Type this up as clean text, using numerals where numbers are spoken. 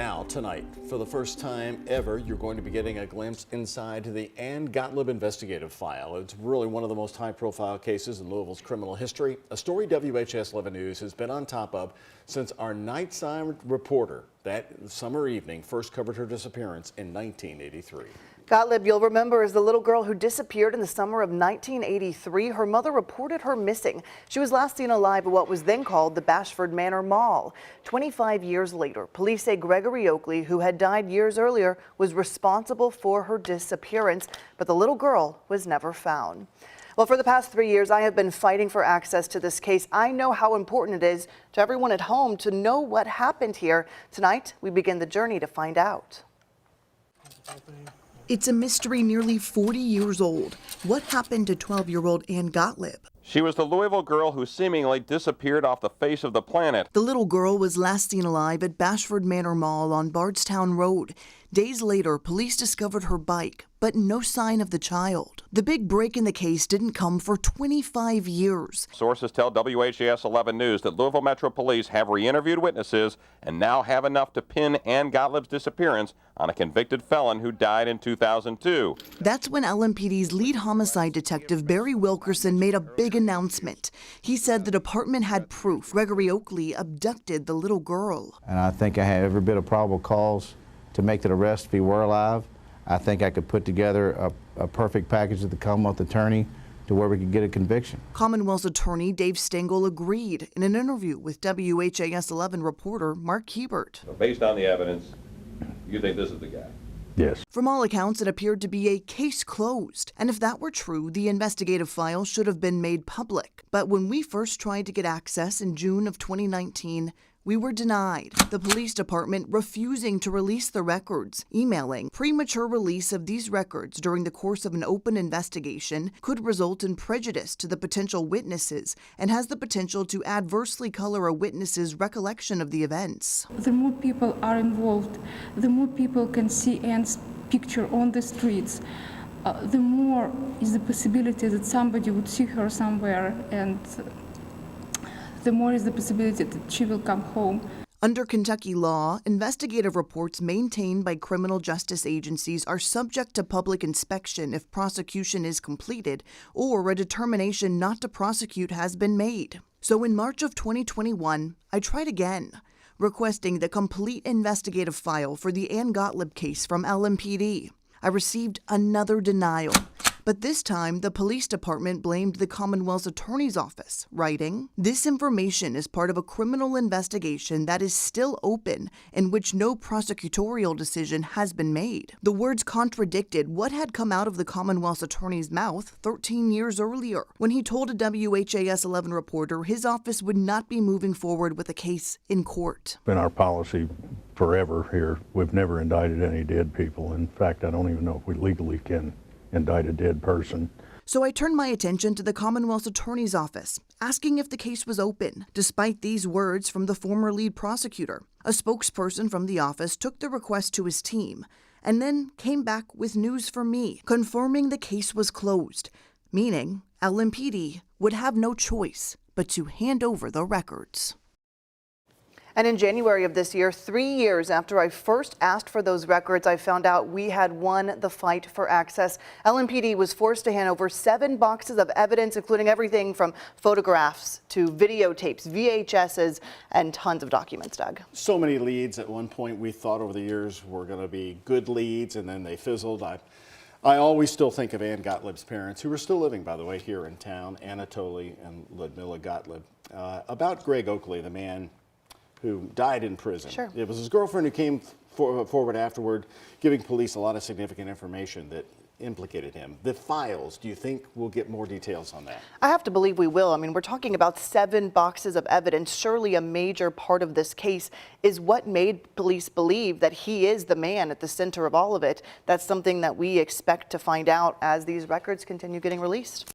Now, tonight, for the first time ever, you're going to be getting a glimpse inside the ann-Gotlib investigative file. It's really one of the most high-profile cases in Louisville's criminal history, a story WHAS11 News has been on top of since our nighttime reporter that summer evening first covered her disappearance in 1983. Gotlib, you'll remember, is the little girl who disappeared in the summer of 1983. Her mother reported her missing. She was last seen alive at what was then called the Bashford Manor Mall. 25 years later, police say Gregory Oakley, who had died years earlier, was responsible for her disappearance, but the little girl was never found. Well, for the past 3 years, I have been fighting for access to this case. I know how important it is to everyone at home to know what happened here. Tonight, we begin the journey to find out. It's a mystery nearly 40 years old. What happened to 12-year-old Ann Gotlib? She was the Louisville girl who seemingly disappeared off the face of the planet. The little girl was last seen alive at Bashford Manor Mall on Bardstown Road. Days later, police discovered her bike, but no sign of the child. The big break in the case didn't come for 25 years. Sources tell WHAS11 News that Louisville Metro Police have re-interviewed witnesses and now have enough to pin Ann Gotlib's disappearance on a convicted felon who died in 2002. That's when LMPD's lead homicide detective Barry Wilkerson made a big announcement. He said the department had proof Gregory Oakley abducted the little girl. And I think I had every bit of probable cause to make that arrest if he were alive. I think I could put together a perfect package with the Commonwealth attorney to where we could get a conviction. Commonwealth's attorney Dave Stengel agreed in an interview with WHAS11 reporter Mark Hebert. So based on the evidence, you think this is the guy? Yes. From all accounts, it appeared to be a case closed. And if that were true, the investigative file should have been made public. But when we first tried to get access in June of 2019, we were denied, the police department refusing to release the records. Emailing premature release of these records during the course of an open investigation could result in prejudice to the potential witnesses and has the potential to adversely color a witness's recollection of the events. The more people are involved, the more people can see Ann's picture on the streets, the more is the possibility that somebody would see her somewhere, and the more is the possibility that she will come home. Under Kentucky law, investigative reports maintained by criminal justice agencies are subject to public inspection if prosecution is completed or a determination not to prosecute has been made. So in March of 2021, I tried again, requesting the complete investigative file for the Ann Gotlib case from LMPD. I received another denial. But this time, the police department blamed the Commonwealth's attorney's office, writing, "This information is part of a criminal investigation that is still open, in which no prosecutorial decision has been made." The words contradicted what had come out of the Commonwealth's attorney's mouth 13 years earlier, when he told a WHAS11 reporter his office would not be moving forward with a case in court. Been our policy forever here. We've never indicted any dead people. In fact, I don't even know if we legally can indict a dead person. So I turned my attention to the Commonwealth's attorney's office, asking if the case was open, despite these words from the former lead prosecutor. A spokesperson from the office took the request to his team and then came back with news for me, confirming the case was closed, meaning LMPD would have no choice but to hand over the records. And in January of this year, 3 years after I first asked for those records, I found out we had won the fight for access. LMPD was forced to hand over 7 boxes of evidence, including everything from photographs to videotapes, VHSs, and tons of documents, Doug. So many leads at one point we thought over the years were going to be good leads, and then they fizzled. I always still think of Ann Gotlib's parents, who are still living, by the way, here in town, Anatoly and Ludmila Gotlib, about Greg Oakley, the man who died in prison. Sure. It was his girlfriend who came forward afterward, giving police a lot of significant information that implicated him. The files, do you think we'll get more details on that? I have to believe we will. I mean, we're talking about 7 boxes of evidence. Surely a major part of this case is what made police believe that he is the man at the center of all of it. That's something that we expect to find out as these records continue getting released.